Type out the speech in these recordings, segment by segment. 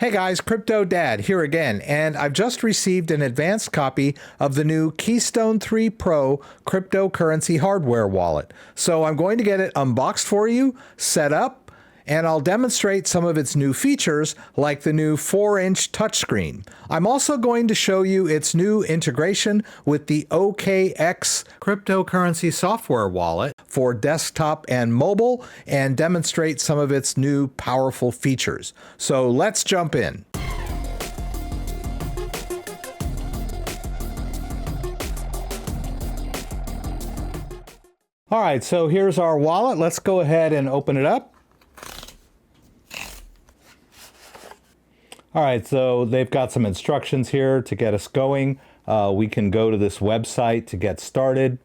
Hey guys, CryptoDad here again, and I've just received an advanced copy of the new Keystone 3 Pro cryptocurrency hardware wallet. So I'm going to get it unboxed for you, set up, and I'll demonstrate some of its new features, like the new 4-inch touchscreen. I'm also going to show you its new integration with the OKX cryptocurrency software wallet for desktop and mobile, and demonstrate some of its new powerful features. So let's jump in. All right, so here's our wallet. Let's go ahead and open it up. All right, so they've got some instructions here to get us going. We can go to this website to get started.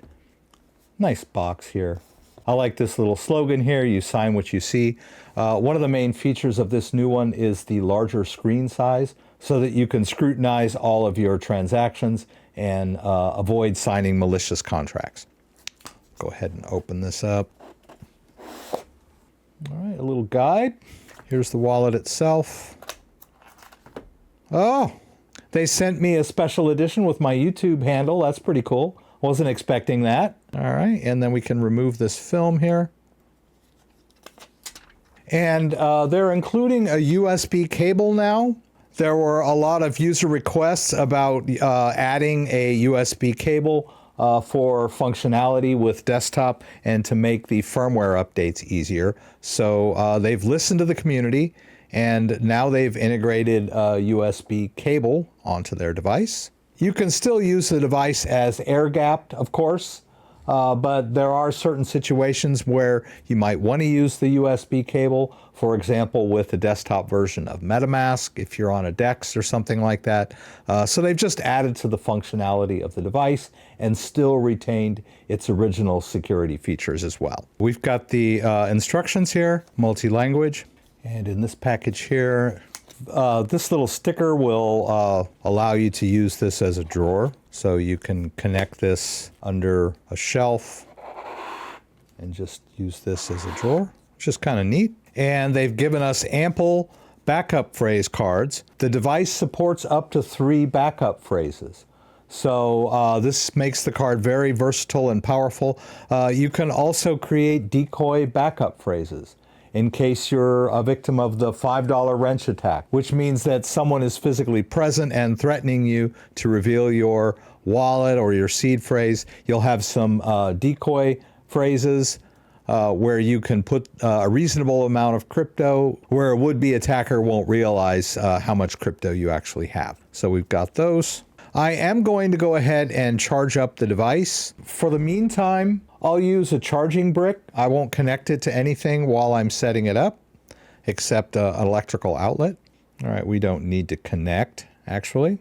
Nice box here. I like this little slogan here, you sign what you see. One of the main features of this new one is the larger screen size so that you can scrutinize all of your transactions and avoid signing malicious contracts. Go ahead and open this up. All right, a little guide. Here's the wallet itself. Oh, they sent me a special edition with my YouTube handle. That's pretty cool. Wasn't expecting that. All right, and then we can remove this film here. And they're including a USB cable now. There were a lot of user requests about adding a USB cable for functionality with desktop and to make the firmware updates easier. So they've listened to the community, and now they've integrated a USB cable onto their device. You can still use the device as air-gapped, of course, but there are certain situations where you might want to use the USB cable, for example, with the desktop version of MetaMask, if you're on a DEX or something like that. So they've just added to the functionality of the device and still retained its original security features as well. We've got the instructions here, multi-language. And in this package here, this little sticker will allow you to use this as a drawer. So you can connect this under a shelf and just use this as a drawer, which is kind of neat. And they've given us ample backup phrase cards. The device supports up to 3 backup phrases. So this makes the card very versatile and powerful. You can also create decoy backup phrases in case you're a victim of the $5 wrench attack, which means that someone is physically present and threatening you to reveal your wallet or your seed phrase. You'll have some decoy phrases where you can put a reasonable amount of crypto where a would-be attacker won't realize how much crypto you actually have. So we've got those. I am going to go ahead and charge up the device. For the meantime, I'll use a charging brick. I won't connect it to anything while I'm setting it up, except an electrical outlet. All right, we don't need to connect, actually.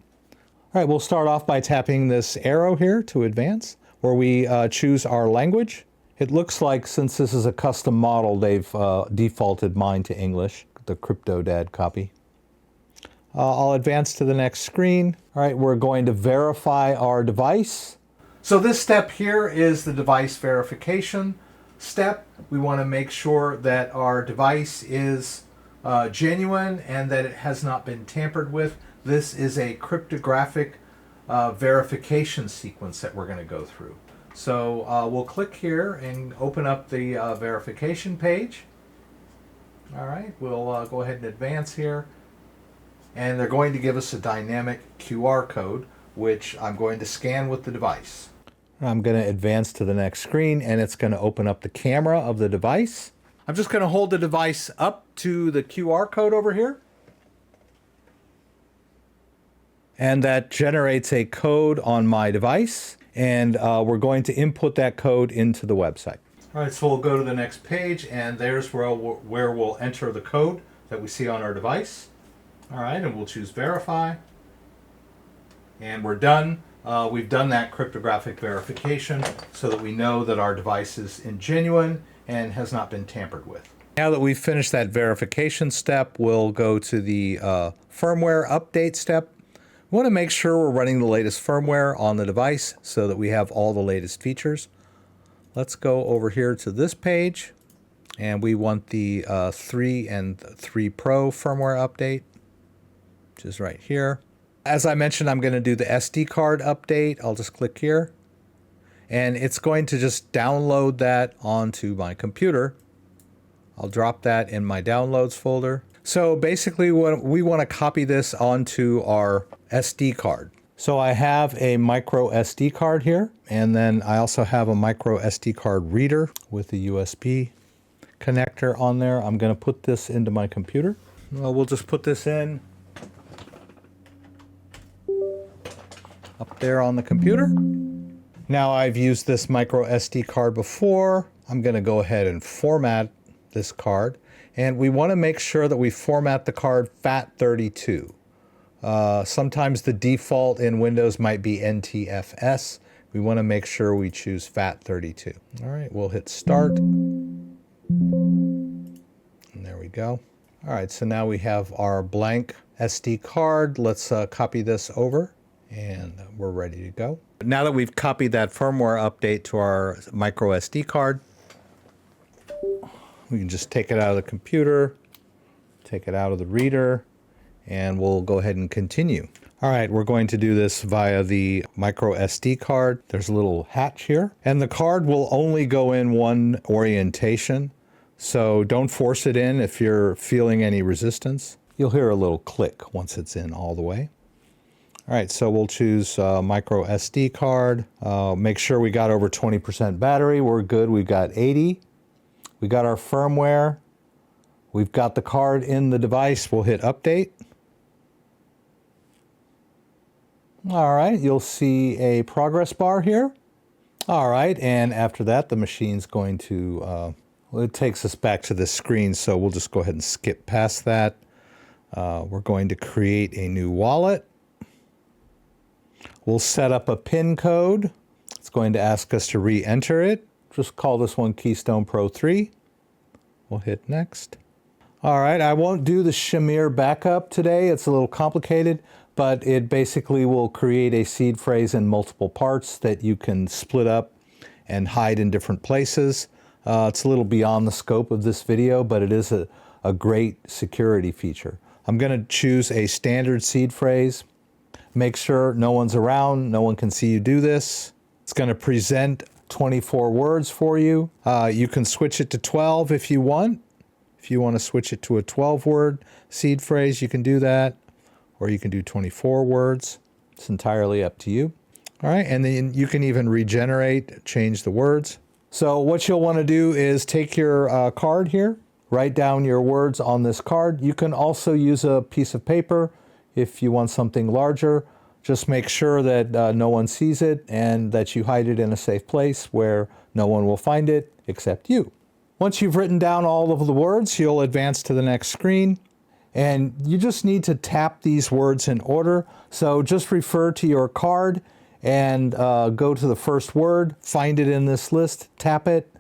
All right, we'll start off by tapping this arrow here to advance, where we choose our language. It looks like, since this is a custom model, they've defaulted mine to English, the CryptoDad copy. I'll advance to the next screen. All right, we're going to verify our device. So this step here is the device verification step. We want to make sure that our device is genuine and that it has not been tampered with. This is a cryptographic verification sequence that we're going to go through. So we'll click here and open up the verification page. All right, we'll go ahead and advance here. And they're going to give us a dynamic QR code, which I'm going to scan with the device. I'm going to advance to the next screen, and it's going to open up the camera of the device. I'm just going to hold the device up to the QR code over here. And that generates a code on my device, and we're going to input that code into the website. All right, so we'll go to the next page, and there's where we'll enter the code that we see on our device. All right, and we'll choose verify, and we're done. We've done that cryptographic verification so that we know that our device is genuine and has not been tampered with. Now that we've finished that verification step, we'll go to the firmware update step. We want to make sure we're running the latest firmware on the device so that we have all the latest features. Let's go over here to this page, and we want the 3 and 3 Pro firmware update. which is right here. As I mentioned, I'm going to do the SD card update. I'll just click here. And it's going to just download that onto my computer. I'll drop that in my downloads folder. So basically we want to copy this onto our SD card. So I have a micro SD card here, and then I also have a micro SD card reader with a USB connector on there. I'm going to put this into my computer. Well, we'll just put this in up there on the computer. Now I've used this micro SD card before. I'm going to go ahead and format this card, and we want to make sure that we format the card FAT32. Sometimes the default in Windows might be NTFS. We want to make sure we choose FAT32. All right, we'll hit start. And there we go. All right, so now we have our blank SD card. Let's copy this over, and we're ready to go. Now that we've copied that firmware update to our micro SD card, we can just take it out of the computer, take it out of the reader, and we'll go ahead and continue. All right, we're going to do this via the micro SD card. There's a little hatch here, and the card will only go in one orientation, so don't force it in if you're feeling any resistance. You'll hear a little click once it's in all the way. All right, so we'll choose micro SD card. Make sure we got over 20% battery. We're good. We've got 80. We got our firmware. We've got the card in the device. We'll hit update. All right, you'll see a progress bar here. All right, and after that, the machine's going to, well, it takes us back to the screen, so we'll just go ahead and skip past that. We're going to create a new wallet. We'll set up a PIN code. It's going to ask us to re-enter it. Just call this one Keystone Pro 3. We'll hit next. All right, I won't do the Shamir backup today. It's a little complicated, but it basically will create a seed phrase in multiple parts that you can split up and hide in different places. It's a little beyond the scope of this video, but it is a great security feature. I'm going to choose a standard seed phrase. Make sure no one's around, no one can see you do this. It's going to present 24 words for you. You can switch it to 12 if you want. If you want to switch it to a 12-word seed phrase, you can do that. Or you can do 24 words. It's entirely up to you. All right, and then you can even regenerate, change the words. So what you'll want to do is take your card here, write down your words on this card. You can also use a piece of paper if you want something larger. Just make sure that no one sees it and that you hide it in a safe place where no one will find it except you. Once you've written down all of the words, you'll advance to the next screen. And you just need to tap these words in order. So just refer to your card and go to the first word, find it in this list, tap it,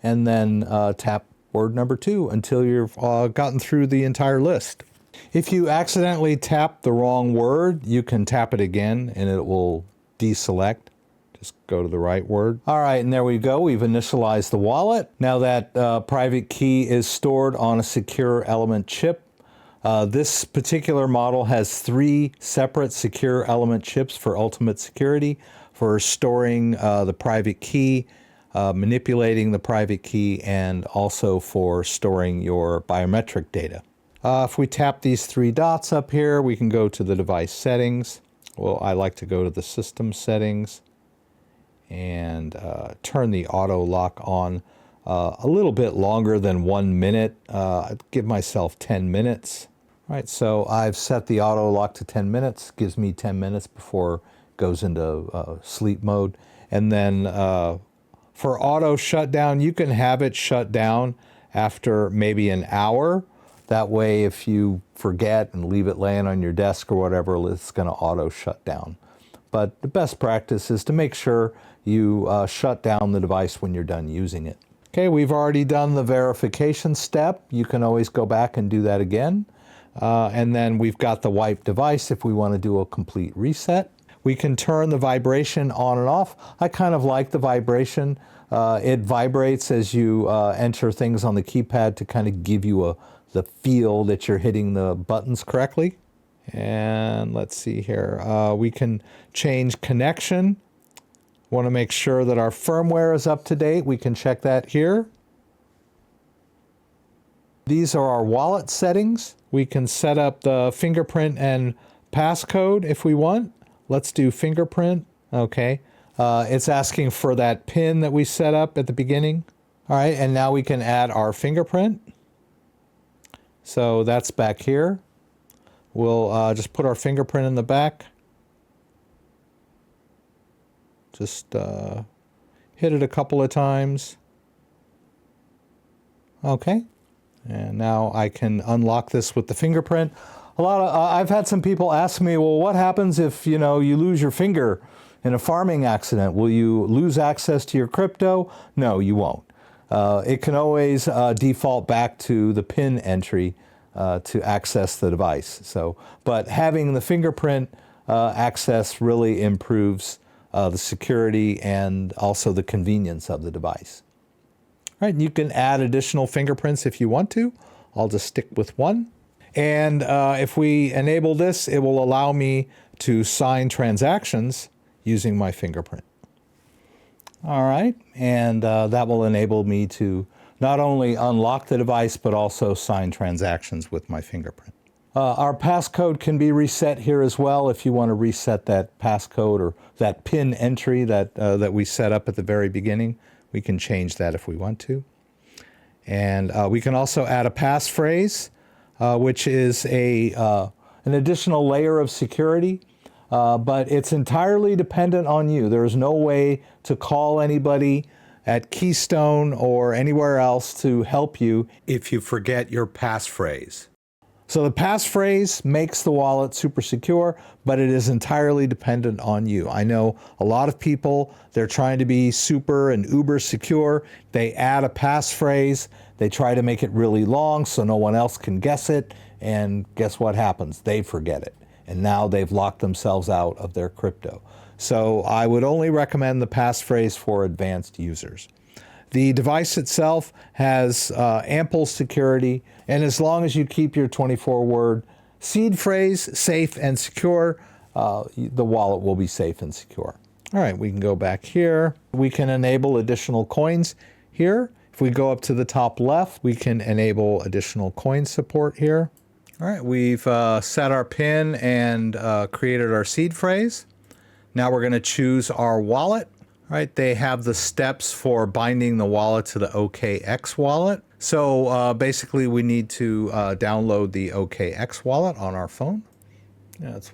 and then tap word number 2 until you've gotten through the entire list. If you accidentally tap the wrong word, you can tap it again and it will deselect. Just go to the right word. All right, and there we go. We've initialized the wallet. Now that private key is stored on a secure element chip. This particular model has 3 separate secure element chips for ultimate security, for storing the private key, manipulating the private key, and also for storing your biometric data. If we tap these 3 dots up here, we can go to the device settings. Well, I like to go to the system settings and turn the auto lock on a little bit longer than 1 minute. I'd give myself 10 minutes. All right, so I've set the auto lock to 10 minutes. Gives me 10 minutes before it goes into sleep mode. And then for auto shutdown, you can have it shut down after maybe an hour. That way, if you forget and leave it laying on your desk or whatever, it's going to auto shut down. But the best practice is to make sure you shut down the device when you're done using it. Okay, we've already done the verification step. You can always go back and do that again. And then we've got the wipe device if we want to do a complete reset. We can turn the vibration on and off. I kind of like the vibration. It vibrates as you enter things on the keypad to kind of give you the feel that you're hitting the buttons correctly. And let's see here. We can change connection. Want to make sure that our firmware is up to date. We can check that here. These are our wallet settings. We can set up the fingerprint and passcode if we want. Let's do fingerprint. Okay. It's asking for that PIN that we set up at the beginning. All right, and now we can add our fingerprint. So that's back here. We'll just put our fingerprint in the back. Just hit it a couple of times. Okay, and now I can unlock this with the fingerprint. I've had some people ask me, well, what happens if you lose your finger in a farming accident? Will you lose access to your crypto? No, you won't. It can always default back to the PIN entry to access the device. But having the fingerprint access really improves the security and also the convenience of the device. All right, you can add additional fingerprints if you want to. I'll just stick with one. And if we enable this, it will allow me to sign transactions using my fingerprint. All right, and that will enable me to not only unlock the device, but also sign transactions with my fingerprint. Our passcode can be reset here as well if you want to reset that passcode or that PIN entry that we set up at the very beginning. We can change that if we want to. And we can also add a passphrase, which is an additional layer of security. But it's entirely dependent on you. There is no way to call anybody at Keystone or anywhere else to help you if you forget your passphrase. So the passphrase makes the wallet super secure, but it is entirely dependent on you. I know a lot of people, they're trying to be super and uber secure. They add a passphrase. They try to make it really long so no one else can guess it. And guess what happens? They forget it. And now they've locked themselves out of their crypto. So I would only recommend the passphrase for advanced users. The device itself has ample security, and as long as you keep your 24-word seed phrase safe and secure, the wallet will be safe and secure. All right, we can go back here. We can enable additional coins here. If we go up to the top left, we can enable additional coin support here. All right, we've set our PIN and created our seed phrase. Now we're going to choose our wallet. All right, they have the steps for binding the wallet to the OKX wallet. So basically we need to download the OKX wallet on our phone.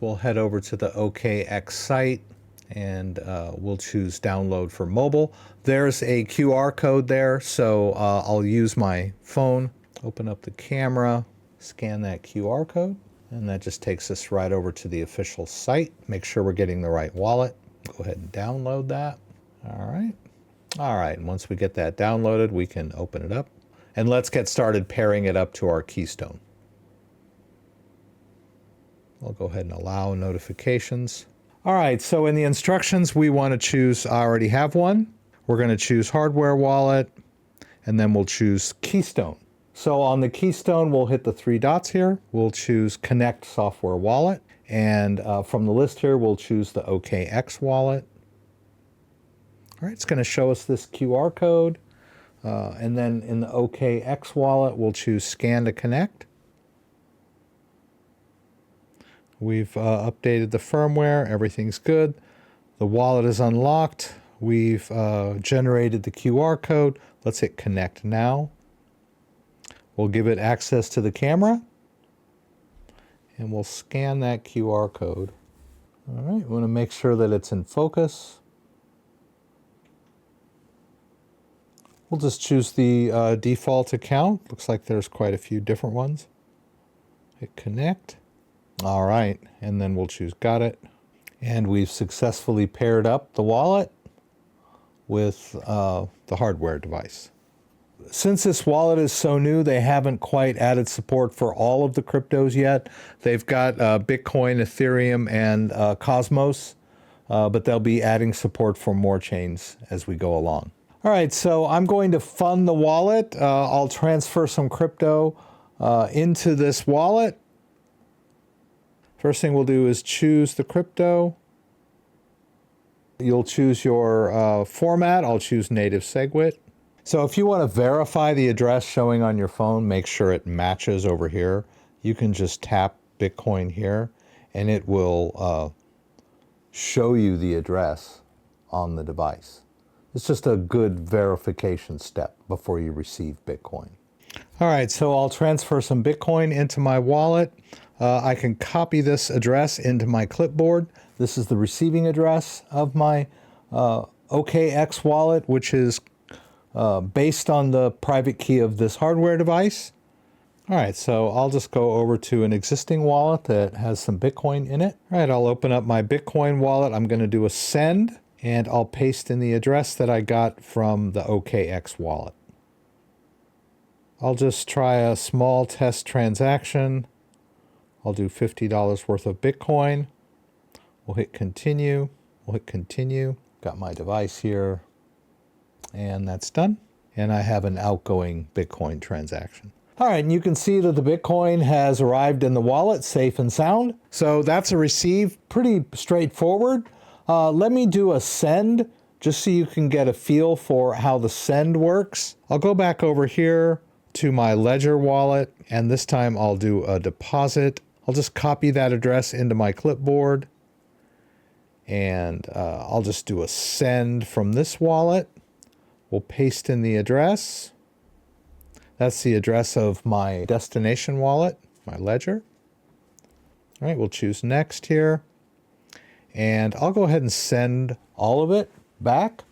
We'll head over to the OKX site and we'll choose download for mobile. There's a QR code there, so I'll use my phone, open up the camera, scan that QR code, and that just takes us right over to the official site. Make sure we're getting the right wallet. Go ahead and download that. All right, and once we get that downloaded, we can open it up. And let's get started pairing it up to our Keystone. We'll go ahead and allow notifications. All right, so in the instructions, we want to choose, I already have one. We're going to choose hardware wallet, and then we'll choose Keystone. So on the Keystone, we'll hit the three dots here. We'll choose Connect Software Wallet. And from the list here, we'll choose the OKX wallet. All right, it's going to show us this QR code. And then in the OKX wallet, we'll choose Scan to Connect. We've updated the firmware. Everything's good. The wallet is unlocked. We've generated the QR code. Let's hit Connect Now. We'll give it access to the camera. And we'll scan that QR code. All right, we want to make sure that it's in focus. We'll just choose the default account. Looks like there's quite a few different ones. Hit Connect. All right, and then we'll choose Got It. And we've successfully paired up the wallet with the hardware device. Since this wallet is so new, they haven't quite added support for all of the cryptos yet. They've got Bitcoin, Ethereum, and Cosmos, but they'll be adding support for more chains as we go along. All right, so I'm going to fund the wallet. I'll transfer some crypto into this wallet. First thing we'll do is choose the crypto. You'll choose your format. I'll choose native SegWit. So if you want to verify the address showing on your phone, make sure it matches over here. You can just tap Bitcoin here and it will show you the address on the device. It's just a good verification step before you receive Bitcoin. All right, so I'll transfer some Bitcoin into my wallet. I can copy this address into my clipboard. This is the receiving address of my OKX wallet, which is based on the private key of this hardware device. All right, so I'll just go over to an existing wallet that has some Bitcoin in it. All right, I'll open up my Bitcoin wallet. I'm going to do a send, and I'll paste in the address that I got from the OKX wallet. I'll just try a small test transaction. I'll do $50 worth of Bitcoin. We'll hit continue. We'll hit continue. Got my device here. And that's done. And I have an outgoing Bitcoin transaction. All right, and you can see that the Bitcoin has arrived in the wallet, safe and sound. So that's a receive, pretty straightforward. Let me do a send, just so you can get a feel for how the send works. I'll go back over here to my Ledger wallet, and this time I'll do a deposit. I'll just copy that address into my clipboard, and I'll just do a send from this wallet. We'll paste in the address. That's the address of my destination wallet, my Ledger. All right, we'll choose next here. And I'll go ahead and send all of it back,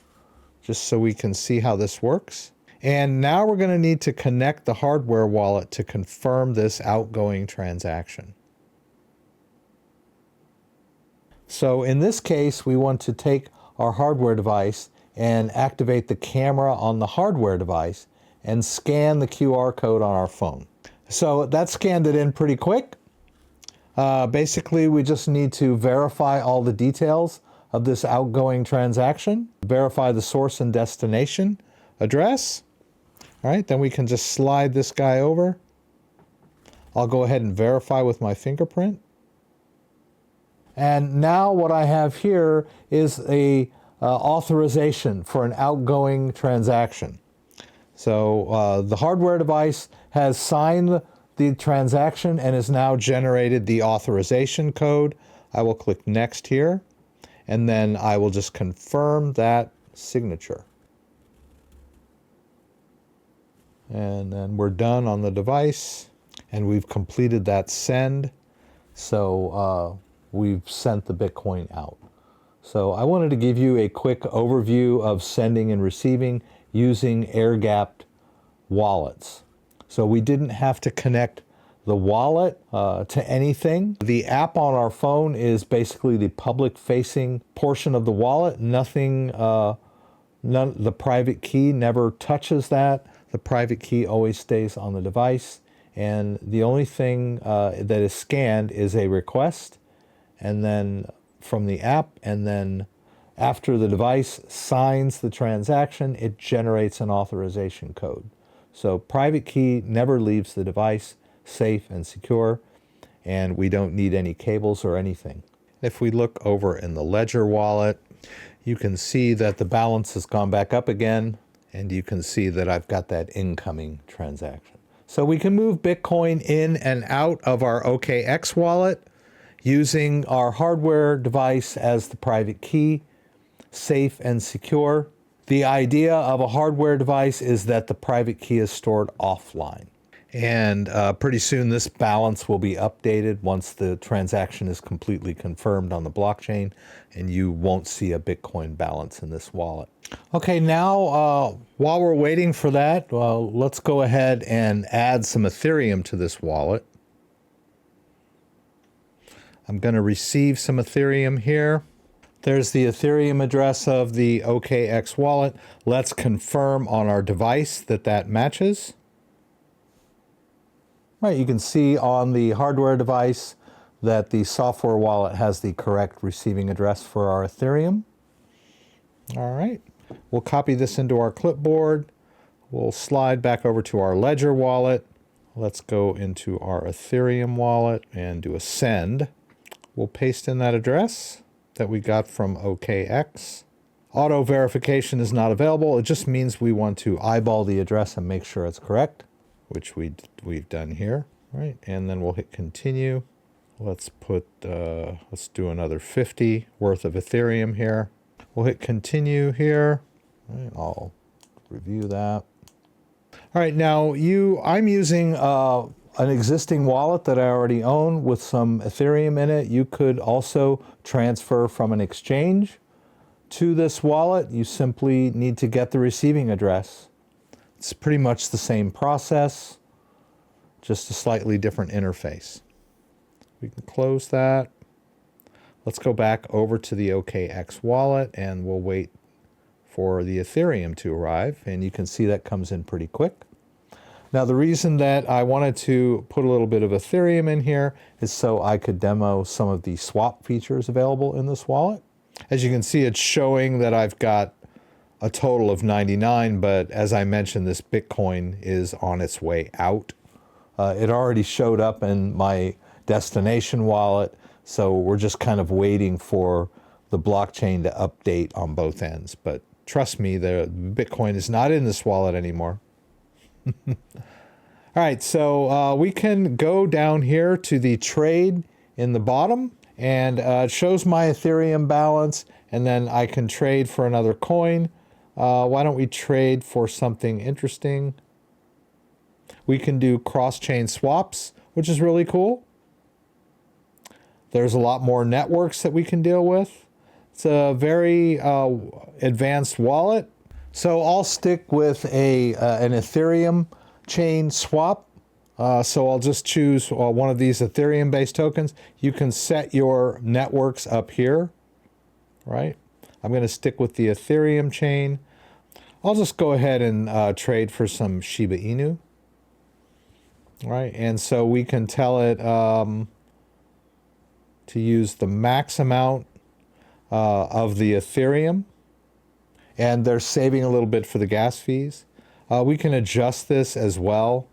just so we can see how this works. And now we're going to need to connect the hardware wallet to confirm this outgoing transaction. So in this case, we want to take our hardware device and activate the camera on the hardware device and scan the QR code on our phone. So that scanned it in pretty quick. Basically, we just need to verify all the details of this outgoing transaction, verify the source and destination address. All right, then we can just slide this guy over. I'll go ahead and verify with my fingerprint. And now what I have here is a authorization for an outgoing transaction. So the hardware device has signed the transaction and has now generated the authorization code. I will click next here, and then I will just confirm that signature. And then we're done on the device, and we've completed that send. So we've sent the Bitcoin out. So I wanted to give you a quick overview of sending and receiving using air-gapped wallets. So we didn't have to connect the wallet to anything. The app on our phone is basically the public-facing portion of the wallet. The private key never touches that. The private key always stays on the device. And the only thing that is scanned is a request, and then from the app, and then after the device signs the transaction, it generates an authorization code. So private key never leaves the device, safe and secure, and we don't need any cables or anything. If we look over in the Ledger wallet, you can see that the balance has gone back up again, and you can see that I've got that incoming transaction. So we can move Bitcoin in and out of our OKX wallet using our hardware device as the private key, safe and secure. The idea of a hardware device is that the private key is stored offline. And pretty soon this balance will be updated once the transaction is completely confirmed on the blockchain, and you won't see a Bitcoin balance in this wallet. Okay, now while we're waiting for that, let's go ahead and add some Ethereum to this wallet. I'm going to receive some Ethereum here. There's the Ethereum address of the OKX wallet. Let's confirm on our device that that matches. Right, you can see on the hardware device that the software wallet has the correct receiving address for our Ethereum. All right, we'll copy this into our clipboard. We'll slide back over to our Ledger wallet. Let's go into our Ethereum wallet and do a send. we'll paste in that address that we got from OKX. Auto verification is not available. It just means we want to eyeball the address and make sure it's correct, which we've done here. All right, and then we'll hit continue. Let's do another 50 worth of Ethereum here. We'll hit continue here. All right, I'll review that. All right, now I'm using an existing wallet that I already own with some Ethereum in it. You could also transfer from an exchange to this wallet. You simply need to get the receiving address. It's pretty much the same process, just a slightly different interface. We can close that. Let's go back over to the OKX wallet and we'll wait for the Ethereum to arrive. And you can see that comes in pretty quick. Now, the reason that I wanted to put a little bit of Ethereum in here is so I could demo some of the swap features available in this wallet. As you can see, it's showing that I've got a total of 99, but as I mentioned, this Bitcoin is on its way out. It already showed up in my destination wallet, so we're just kind of waiting for the blockchain to update on both ends. But trust me, the Bitcoin is not in this wallet anymore. All right, so we can go down here to the trade in the bottom, and it shows my Ethereum balance, and then I can trade for another coin. Why don't we trade for something interesting? We can do cross-chain swaps, which is really cool. There's a lot more networks that we can deal with. It's a very advanced wallet. So I'll stick with an Ethereum chain swap. So I'll just choose one of these Ethereum-based tokens. You can set your networks up here, right? I'm going to stick with the Ethereum chain. I'll just go ahead and trade for some Shiba Inu, right? And so we can tell it to use the max amount of the Ethereum. And they're saving a little bit for the gas fees. We can adjust this as well.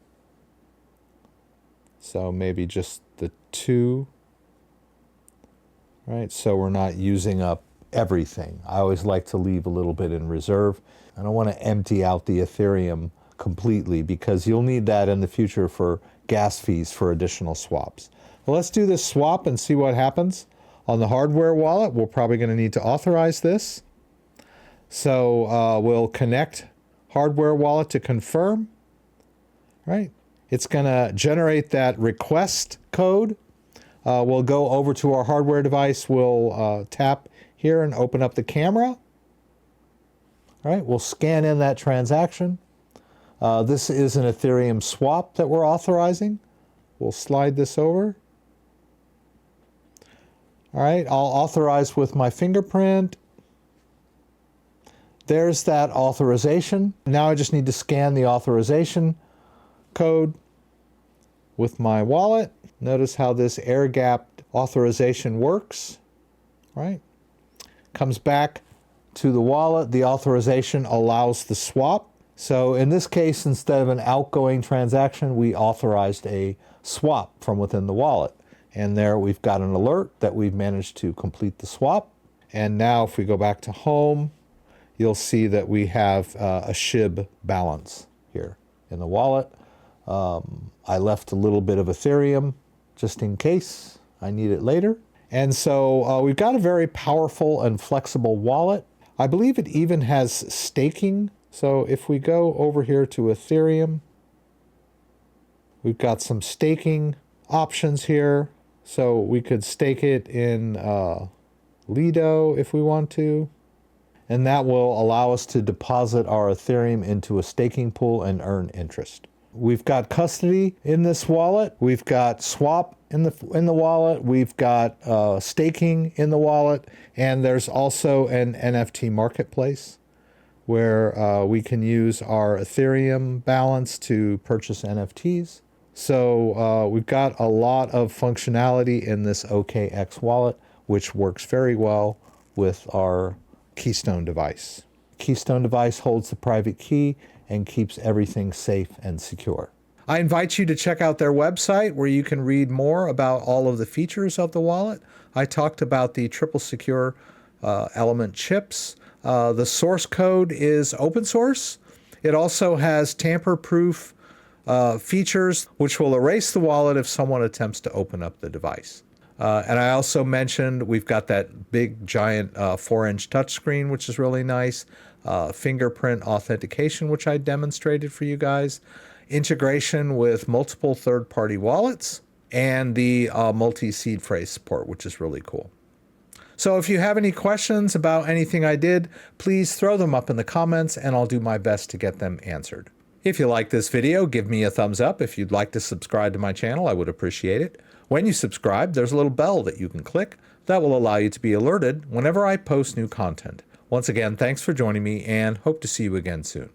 So maybe just the 2, right? So we're not using up everything. I always like to leave a little bit in reserve. I don't want to empty out the Ethereum completely because you'll need that in the future for gas fees for additional swaps. Well, let's do this swap and see what happens. On the hardware wallet, we're probably going to need to authorize this. So we'll connect hardware wallet to confirm, right? It's going to generate that request code. We'll go over to our hardware device. We'll tap here and open up the camera. All right, we'll scan in that transaction. This is an Ethereum swap that we're authorizing. We'll slide this over. All right, I'll authorize with my fingerprint. There's that authorization. Now I just need to scan the authorization code with my wallet. Notice how this air-gapped authorization works, right? Comes back to the wallet. The authorization allows the swap. So in this case, instead of an outgoing transaction, we authorized a swap from within the wallet. And there we've got an alert that we've managed to complete the swap. And now if we go back to home, you'll see that we have a SHIB balance here in the wallet. I left a little bit of Ethereum just in case I need it later. And so we've got a very powerful and flexible wallet. I believe it even has staking. So if we go over here to Ethereum, we've got some staking options here. So we could stake it in Lido if we want to. And that will allow us to deposit our Ethereum into a staking pool and earn interest. We've got custody in this wallet. We've got swap in the wallet. We've got staking in the wallet. And there's also an NFT Marketplace where we can use our Ethereum balance to purchase NFTs. So we've got a lot of functionality in this OKX wallet, which works very well with our Keystone device. Keystone device holds the private key and keeps everything safe and secure. I invite you to check out their website where you can read more about all of the features of the wallet. I talked about the triple secure element chips. The source code is open source. It also has tamper-proof features which will erase the wallet if someone attempts to open up the device. And I also mentioned we've got that big giant 4-inch touchscreen, which is really nice. Fingerprint authentication, which I demonstrated for you guys. Integration with multiple third-party wallets, and the multi-seed phrase support, which is really cool. So if you have any questions about anything I did, please throw them up in the comments and I'll do my best to get them answered. If you like this video, give me a thumbs up. If you'd like to subscribe to my channel, I would appreciate it. When you subscribe, there's a little bell that you can click that will allow you to be alerted whenever I post new content. Once again, thanks for joining me and hope to see you again soon.